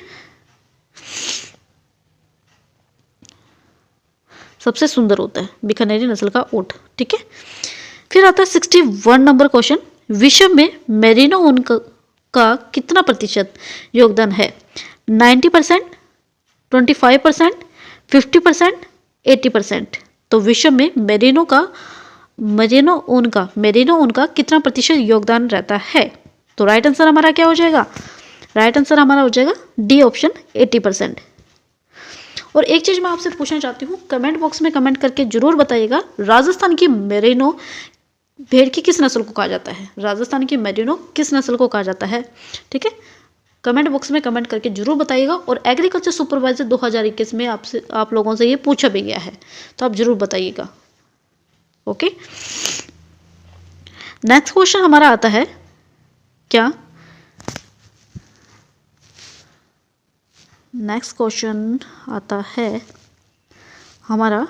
सबसे सुंदर होता है बीकानेरी नस्ल का ऊँट। ठीक है, फिर आता है 61 नंबर क्वेश्चन, विश्व में मेरिनो ऊन का कितना प्रतिशत योगदान है। 90%, 25%, 50%, 80%। तो विश्व में मेरिनो ऊन का कितना प्रतिशत योगदान रहता है। तो राइट आंसर हमारा क्या हो जाएगा, राइट आंसर हमारा हो जाएगा डी ऑप्शन 80%। और एक चीज़ मैं आपसे पूछना चाहती हूँ, कमेंट बॉक्स में कमेंट करके जरूर बताइएगा, राजस्थान की मेरिनो भेड़ की किस नस्ल को कहा जाता है। राजस्थान की मेरिनो किस नस्ल को कहा जाता है। ठीक है, कमेंट बॉक्स में कमेंट करके जरूर बताइएगा। और एग्रीकल्चर सुपरवाइजर 2021 में आप लोगों से ये पूछा भी गया है, तो आप जरूर बताइएगा। ओके, नेक्स्ट क्वेश्चन हमारा आता है क्या, नेक्स्ट क्वेश्चन आता है हमारा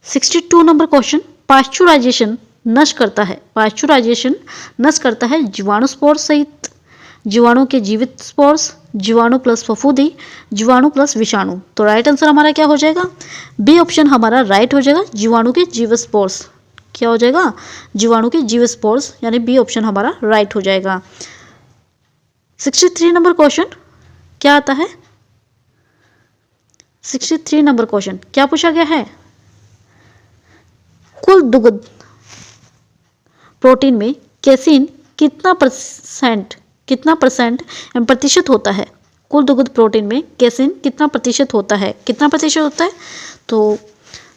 (62) नंबर क्वेश्चन, पाश्चुराइजेशन नष्ट करता है जीवाणु स्पोर्स सहित जीवाणु के जीवित स्पोर्स, जीवाणु प्लस फफूंदी, जीवाणु प्लस विषाणु। तो राइट आंसर हमारा क्या हो जाएगा, बी ऑप्शन हमारा राइट हो जाएगा, जीवाणु के जीवित स्पोर्स। क्या हो जाएगा, जीवाणु के जीवित स्पोर्स, यानी बी ऑप्शन हमारा राइट हो जाएगा। 63 नंबर क्वेश्चन क्या आता है, 63 नंबर क्वेश्चन क्या पूछा गया है, कुल दुग्ध प्रोटीन में कैसीन कितना परसेंट प्रतिशत होता है। कुल दुग्ध प्रोटीन में कैसीन कितना प्रतिशत होता है, तो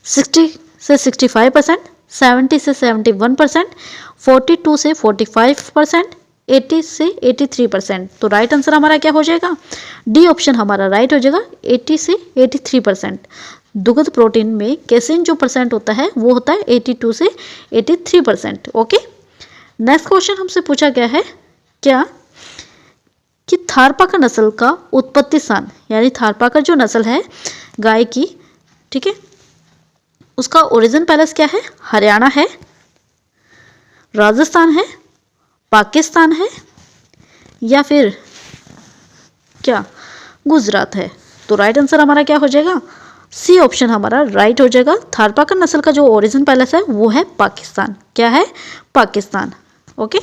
60 से 65%, 70 से 71%, 42 से 45%, 80 से 83%। तो राइट आंसर हमारा क्या हो जाएगा, डी ऑप्शन हमारा राइट हो जाएगा, 80 से 83%। दुग्ध प्रोटीन में कैसीन जो परसेंट होता है वो होता है 82 से 83%। ओके, नेक्स्ट क्वेश्चन हमसे पूछा गया है क्या कि थारपाकर नस्ल का उत्पत्ति स्थान, यानी थारपाकर जो नस्ल है गाय की, ठीक है, उसका ओरिजिन पैलेस क्या है, हरियाणा है, राजस्थान है, पाकिस्तान है या फिर क्या गुजरात है। तो राइट आंसर हमारा क्या हो जाएगा, सी ऑप्शन हमारा राइट हो जाएगा। थारपाकर नस्ल का जो ओरिजिन पैलेस है वो है पाकिस्तान। क्या है, पाकिस्तान। ओके,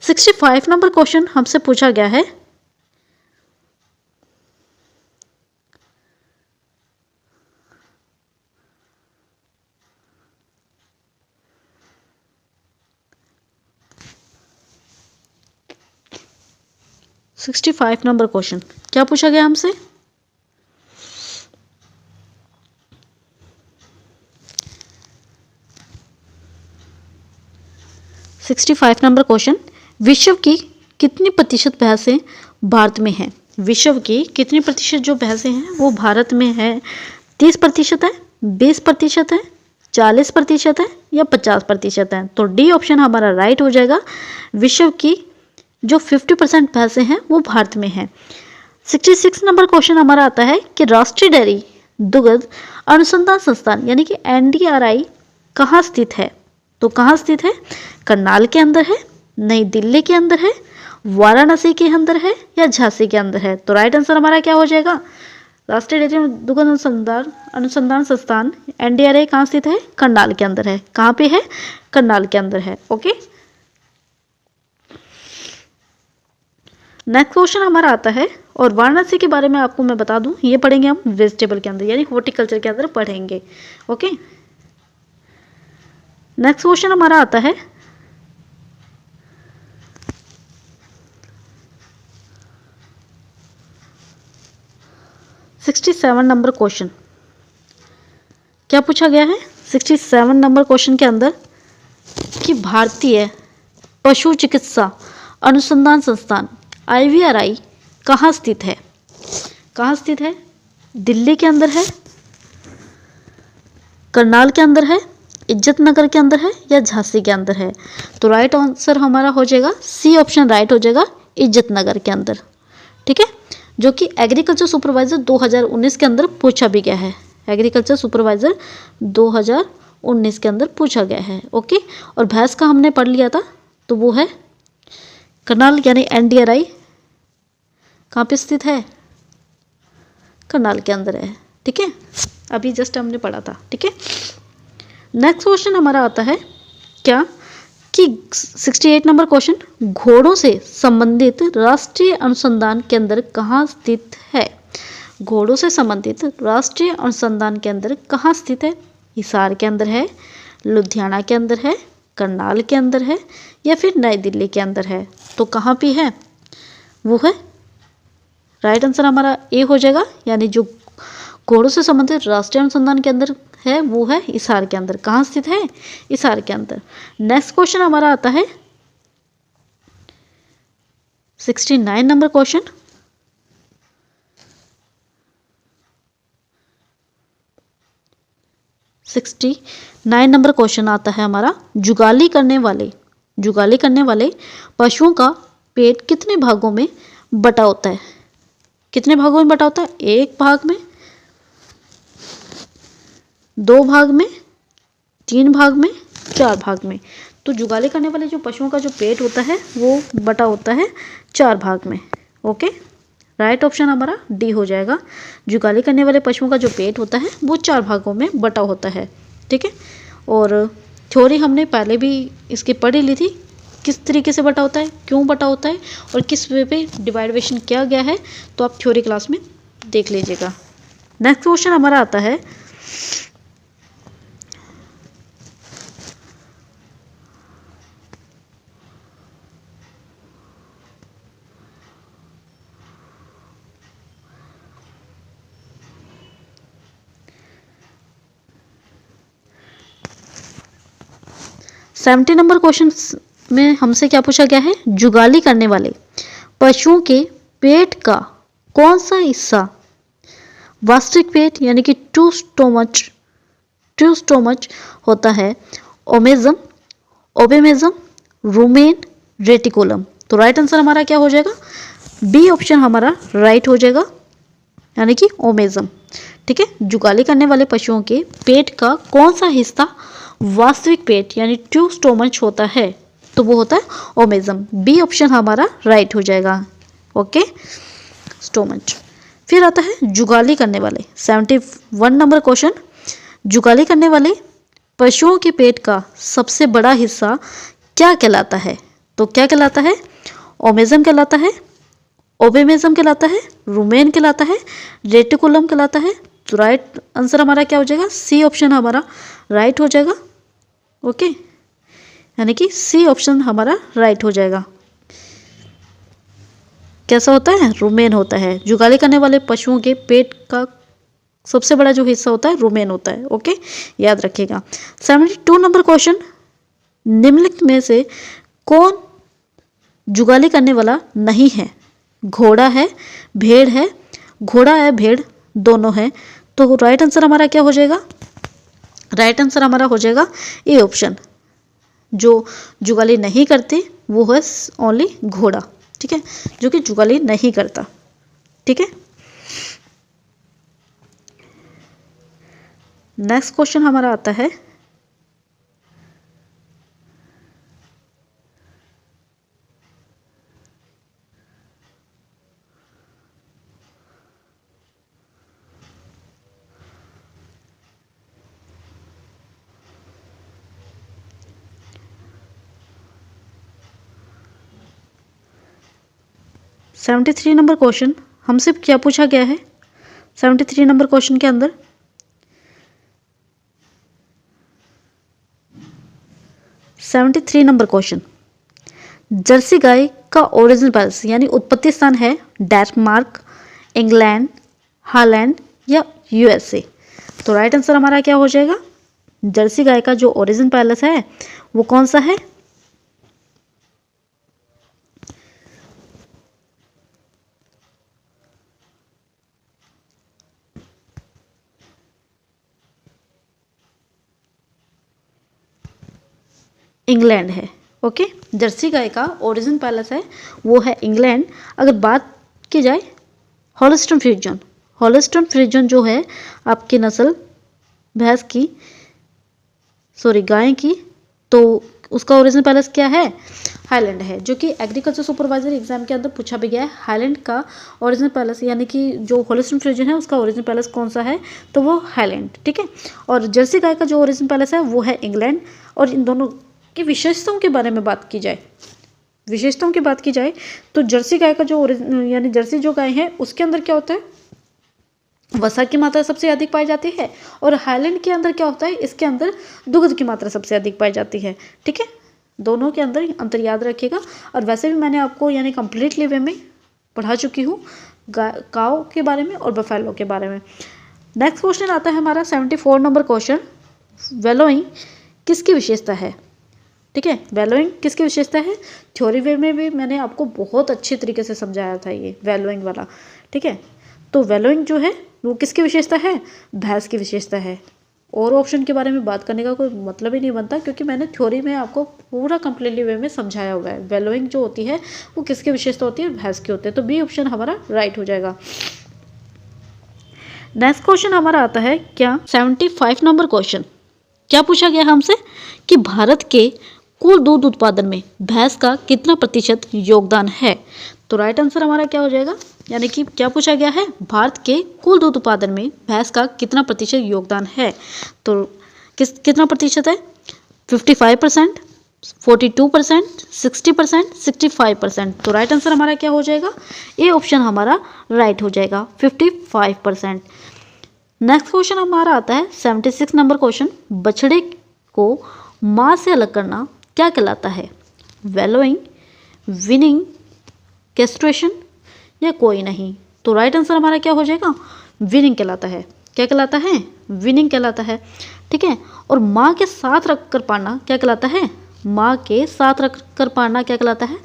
65 नंबर क्वेश्चन हमसे पूछा गया है (65) नंबर क्वेश्चन क्या पूछा गया हमसे, (65) नंबर क्वेश्चन, विश्व की कितनी प्रतिशत भैंसें भारत में है। विश्व की कितनी प्रतिशत जो भैंसें हैं वो भारत में है? 30% है, 20% है, 40% है या 50% है? तो डी ऑप्शन हमारा राइट हो जाएगा। विश्व की जो 50% भैंसें हैं वो भारत में है। 66 नंबर क्वेश्चन हमारा आता है कि राष्ट्रीय डेयरी दुग्ध अनुसंधान संस्थान यानी कि NDRI कहाँ स्थित है? तो कहाँ स्थित है? करनाल के अंदर है, नई दिल्ली के अंदर है, वाराणसी के अंदर है या झांसी के अंदर है? तो राइट आंसर हमारा क्या हो जाएगा? राष्ट्रीय डेयरी दुग्ध अनुसंधान संस्थान NDRI कहाँ स्थित है? करनाल के अंदर है। कहाँ पे है? करनाल के अंदर है। ओके, नेक्स्ट क्वेश्चन हमारा आता है, और वाराणसी के बारे में आपको मैं बता दूं, ये पढ़ेंगे हम वेजिटेबल के अंदर यानी हॉर्टिकल्चर के अंदर पढ़ेंगे। ओके, नेक्स्ट क्वेश्चन हमारा आता है, (67) नंबर क्वेश्चन। क्या पूछा गया है 67 नंबर क्वेश्चन के अंदर कि भारतीय पशु चिकित्सा अनुसंधान संस्थान IVRI कहाँ स्थित है? कहाँ स्थित है? दिल्ली के अंदर है, करनाल के अंदर है, इज्जत नगर के अंदर है या झांसी के अंदर है? तो राइट आंसर हमारा हो जाएगा सी ऑप्शन राइट हो जाएगा, इज्जत नगर के अंदर। ठीक है, जो कि एग्रीकल्चर सुपरवाइजर 2019 के अंदर पूछा भी गया है। एग्रीकल्चर सुपरवाइजर 2019 के अंदर पूछा गया है। ओके, और भैंस का हमने पढ़ लिया था, तो वो है करनाल यानी NDRI कहाँ पे स्थित है? करनाल के अंदर है। ठीक है, अभी जस्ट हमने पढ़ा था। ठीक है, नेक्स्ट क्वेश्चन हमारा आता है क्या कि 68 नंबर क्वेश्चन, घोड़ों से संबंधित राष्ट्रीय अनुसंधान केंद्र कहाँ स्थित है? घोड़ों से संबंधित राष्ट्रीय अनुसंधान केंद्र कहाँ स्थित है? हिसार के अंदर है, लुधियाना के अंदर है, करनाल के अंदर है या फिर नई दिल्ली के अंदर है? तो कहाँ पे है? वो है राइट आंसर हमारा ए हो जाएगा, यानी जो घोड़ों से संबंधित राष्ट्रीय अनुसंधान केंद्र है वो है हिसार के अंदर। कहाँ स्थित है? हिसार के अंदर। नेक्स्ट क्वेश्चन हमारा आता है 69 number question. Sixty 9 number question आता है हमारा, जुगाली करने वाले पशुओं का पेट कितने भागों में बटा होता है? कितने भागों में बटा होता है? 1 भाग में, 2 भाग में, 3 भाग में, 4 भाग में? तो जुगाली करने वाले जो पशुओं का जो पेट होता है वो बटा होता है 4 भाग में। ओके, राइट ऑप्शन हमारा डी हो जाएगा। जुगाली करने वाले पशुओं का जो पेट होता है वो 4 भागों में बटा होता है। ठीक है, और थ्योरी हमने पहले भी इसकी पढ़ी ली थी, किस तरीके से बटा होता है, क्यों बटा होता है और किस वे पे डिवाइडेशन किया गया है, तो आप थ्योरी क्लास में देख लीजिएगा। नेक्स्ट क्वेश्चन हमारा आता है सेवेंटी नंबर क्वेश्चन में हमसे क्या पूछा गया है, जुगाली करने वाले पशुओं के पेट का कौन सा हिस्सा वास्तविक पेट यानी कि ट्रू स्टोमच होता है? Omasum, ओबेमेजम, rumen, reticulum? तो राइट आंसर हमारा क्या हो जाएगा? बी ऑप्शन हमारा राइट हो जाएगा, यानी कि ओमेजम। ठीक है, जुगाली करने वाले पशुओं के पेट का कौन सा हिस्सा वास्तविक पेट यानी ट्रू स्टोमच होता है? तो वो होता है ओमेजम। बी ऑप्शन हमारा राइट हो जाएगा। Okay, stomach. फिर आता है जुगाली करने वाले 71 नंबर क्वेश्चन, जुगाली करने वाले पशुओं के पेट का सबसे बड़ा हिस्सा क्या कहलाता है? तो क्या कहलाता है? ओमेजम कहलाता है, ओबेमेजम कहलाता है, रूमेन कहलाता है, रेटिकुलम कहलाता है? तो राइट आंसर हमारा क्या हो जाएगा? सी ऑप्शन हमारा राइट हो जाएगा। ओके, यानी कि सी ऑप्शन हमारा राइट हो जाएगा। कैसा होता है? रूमेन होता है। जुगाली करने वाले पशुओं के पेट का सबसे बड़ा जो हिस्सा होता है रूमेन होता है। ओके, याद रखिएगा। 72 नंबर क्वेश्चन, निम्नलिखित में से कौन जुगाली करने वाला नहीं है? घोड़ा है, भेड़ है, घोड़ा है, भेड़ दोनों है। तो राइट आंसर हमारा क्या हो जाएगा? राइट आंसर हमारा हो जाएगा ए ऑप्शन। जो जुगाली नहीं करते वो है ओनली घोड़ा, ठीक है, जो कि जुगाली नहीं करता, ठीक है। नेक्स्ट क्वेश्चन हमारा आता है, सेवेंटी थ्री नंबर क्वेश्चन हमसे क्या पूछा गया है? 73 नंबर क्वेश्चन के अंदर 73 नंबर क्वेश्चन, जर्सी गाय का ओरिजिनल पैलेस यानी उत्पत्ति स्थान है डेनमार्क, इंग्लैंड, हॉलैंड या यूएसए। तो राइट आंसर हमारा क्या हो जाएगा? जर्सी गाय का जो ओरिजिनल पैलेस है वो कौन सा है? इंग्लैंड है। ओके, जर्सी गाय का ओरिजिन पैलेस है वो है इंग्लैंड। अगर बात की जाए हॉलस्टन फ्रीजियन, हॉलस्टन फ्रीजियन जो है आपकी नस्ल भैंस की, सॉरी गाय की, तो उसका ओरिजिनल पैलेस क्या है? हाईलैंड है, जो कि एग्रीकल्चर सुपरवाइजर एग्जाम के अंदर पूछा भी गया है। हाईलैंड का ओरिजिनल पैलेस यानी कि जो हॉलस्टन फ्रीजियन है उसका ओरिजिनल पैलेस कौन सा है? तो वो हाईलैंड, ठीक है। और जर्सी गाय का जो ओरिजिनल पैलेस है वो है इंग्लैंड। और इन दोनों की विशेषताओं के बारे में बात की जाए, विशेषताओं की बात की जाए तो जर्सी गाय का जो यानी जर्सी जो गाय है उसके अंदर क्या होता है? वसा की मात्रा सबसे अधिक पाई जाती है। और हाईलैंड के अंदर क्या होता है? इसके अंदर दुग्ध की मात्रा सबसे अधिक पाई जाती है, ठीक है। दोनों के अंदर अंतर याद रखिएगा। और वैसे भी मैंने आपको यानी कंप्लीटली वे में पढ़ा चुकी हूँ काऊ के बारे में और बफेलो के बारे में। नेक्स्ट क्वेश्चन आता है हमारा 74 नंबर क्वेश्चन, वेलोइंग किसकी विशेषता है? ठीक है, वेलोइंग किसकी विशेषता है? थ्योरी वे में भी मैंने आपको बहुत अच्छे तरीके से समझाया था ये वेलोइंग वाला, ठीक है। तो वेलोइंग जो है वो किसकी विशेषता है? भैंस की विशेषता है। और ऑप्शन के बारे में बात करने का कोई मतलब ही नहीं बनता, क्योंकि मैंने थ्योरी में आपको पूरा कंप्लीटली वे में समझाया हुआ है। वेलोइंग जो होती है वो किसकी विशेषता होती है? भैंस की होती है। तो बी ऑप्शन हमारा राइट हो जाएगा। नेक्स्ट क्वेश्चन हमारा आता है क्या 75 नंबर क्वेश्चन, क्या पूछा गया हमसे कि भारत के कुल दूध उत्पादन में भैंस का कितना प्रतिशत योगदान है? तो राइट आंसर हमारा क्या हो जाएगा? यानी कि क्या पूछा गया है? भारत के कुल दूध उत्पादन में भैंस का कितना प्रतिशत योगदान है? तो कितना प्रतिशत है? 55%, 42%, 60%, 65%। तो राइट आंसर हमारा क्या हो जाएगा? ए ऑप्शन हमारा राइट हो जाएगा, 55%। नेक्स्ट क्वेश्चन हमारा आता है 76 नंबर क्वेश्चन, बछड़े को माँ से अलग करना क्या कहलाता है? वेलोइंग, विनिंग, कैस्ट्रेशन या कोई नहीं? तो राइट आंसर हमारा क्या हो जाएगा? विनिंग कहलाता है। क्या कहलाता है? विनिंग कहलाता है, ठीक है। और माँ के साथ रखकर पालना क्या कहलाता है? माँ के साथ रखकर पालना क्या कहलाता है?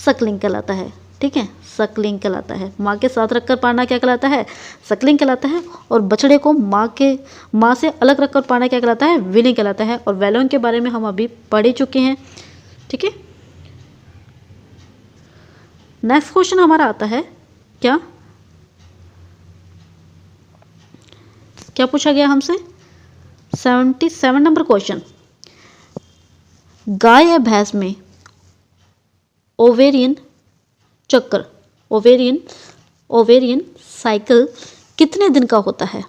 सकलिंग कहलाता है, ठीक है, सकलिंग कहलाता है। माँ के साथ रखकर पालना क्या कहलाता है? सकलिंग कहलाता है। और बछड़े को माँ से अलग रखकर पालना क्या कहलाता है? विनिंग कहलाता है। और वेलोइंग के बारे में हम अभी पढ़ ही चुके हैं, ठीक है। नेक्स्ट क्वेश्चन हमारा आता है क्या पूछा गया हमसे? 77 नंबर क्वेश्चन, गाय या भैंस में ओवेरियन चक्र, ओवेरियन साइकिल कितने दिन का होता है?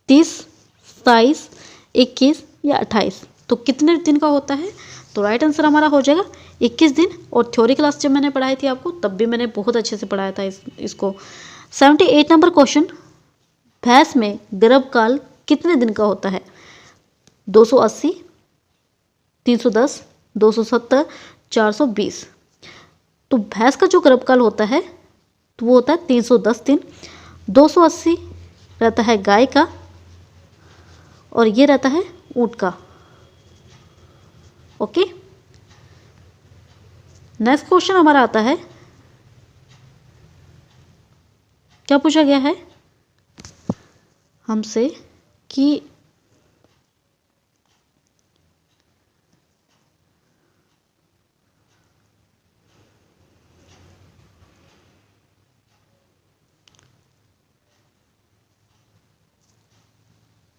30, 27, 21 या 28? तो कितने दिन का होता है? तो राइट आंसर हमारा हो जाएगा 21 दिन। और थ्योरी क्लास जब मैंने पढ़ाई थी आपको तब भी मैंने बहुत अच्छे से पढ़ाया था इसको। 78 नंबर क्वेश्चन, भैंस में गर्भकाल कितने दिन का होता है? 280, 310, 270, 420। तो भैंस का जो गर्भकाल होता है तो वो होता है 310 दिन। 280 रहता है गाय का और ये रहता है ऊँट का, ओके। नेक्स्ट क्वेश्चन हमारा आता है क्या पूछा गया है हमसे कि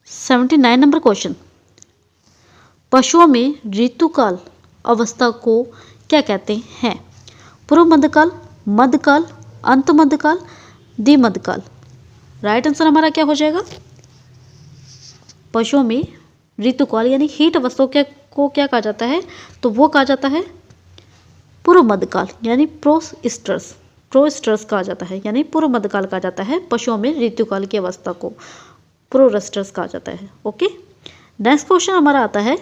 सेवेंटी 79 नंबर क्वेश्चन, पशुओं में ऋतुकाल अवस्था को क्या कहते हैं? पूर्व मध्यकाल, मध्यकाल, अंत मध्यकाल, द्विमध्यकाल। राइट आंसर हमारा क्या हो जाएगा? पशुओं में ऋतुकाल यानी हीट अवस्था को क्या कहा जाता है? तो वो कहा जाता है पूर्व मध्यकाल यानी प्रोस्ट्रस कहा जाता है, यानी पूर्व मध्यकाल कहा जाता है। पशुओं में ऋतुकाल की अवस्था को प्रोस्ट्रस कहा जाता है। ओके, नेक्स्ट क्वेश्चन हमारा आता है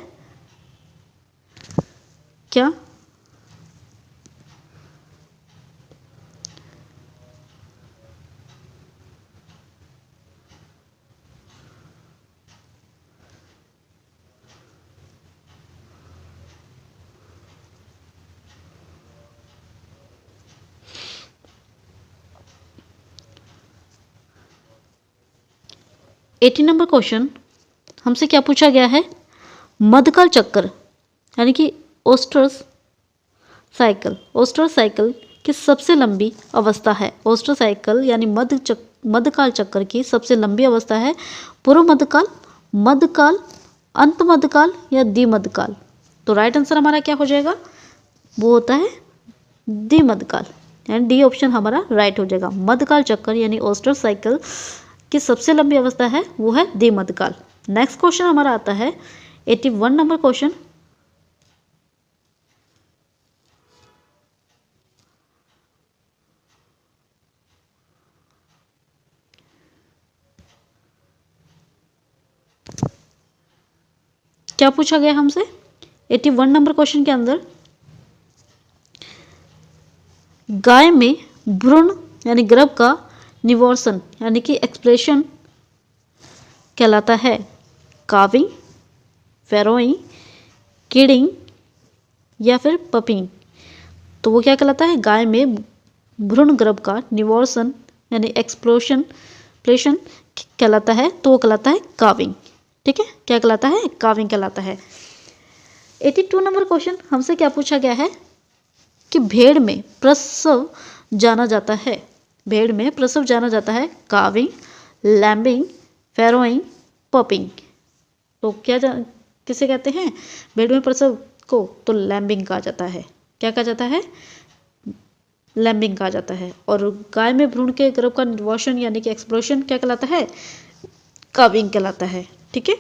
क्या? एटी नंबर क्वेश्चन हमसे क्या पूछा गया है? मध्यकाल चक्र यानी कि ओस्टर्स साइकिल की सबसे लंबी अवस्था है। ओस्टर साइकिल यानी मध्यकाल चक्र की सबसे लंबी अवस्था है पूर्व मध्यकाल, मध्यकाल, अंत मध्यकाल या द्विमध्यकाल। तो राइट आंसर हमारा क्या हो जाएगा? वो होता है द्विमध्यकाल, यानी डी ऑप्शन हमारा राइट हो जाएगा। मध्यकाल चक्र यानी ओस्टर साइकिल की सबसे लंबी अवस्था है वो है द्विमध्यकाल। नेक्स्ट क्वेश्चन हमारा आता है 81 नंबर क्वेश्चन, क्या पूछा गया हमसे 81 नंबर क्वेश्चन के अंदर? गाय में भ्रूण यानी गर्भ का निवर्सन यानी कि एक्सप्रेशन कहलाता है काविंग, फैरोइंग, किडिंग या फिर पपिंग। तो वो क्या कहलाता है? गाय में भ्रूण गर्भ का निवर्सन यानी एक्सप्रेशन कहलाता है, तो वो कहलाता है काविंग। ठीक है, क्या कहलाता है? काविंग कहलाता है। 82 नंबर क्वेश्चन हमसे क्या पूछा गया है कि भेड़ में प्रसव जाना जाता है, भेड़ में प्रसव जाना जाता है काविंग, लैम्बिंग, फैरोइंग, पपिंग। तो किसे कहते हैं भेड़ में प्रसव को? तो लैम्बिंग कहा जाता है। क्या कहा जाता है? लैम्बिंग कहा जाता है। और गाय में भ्रूण के गर्भ का निवर्सन यानी कि एक्सप्लोशन क्या कहलाता है? काविंग कहलाता है। ठीक है,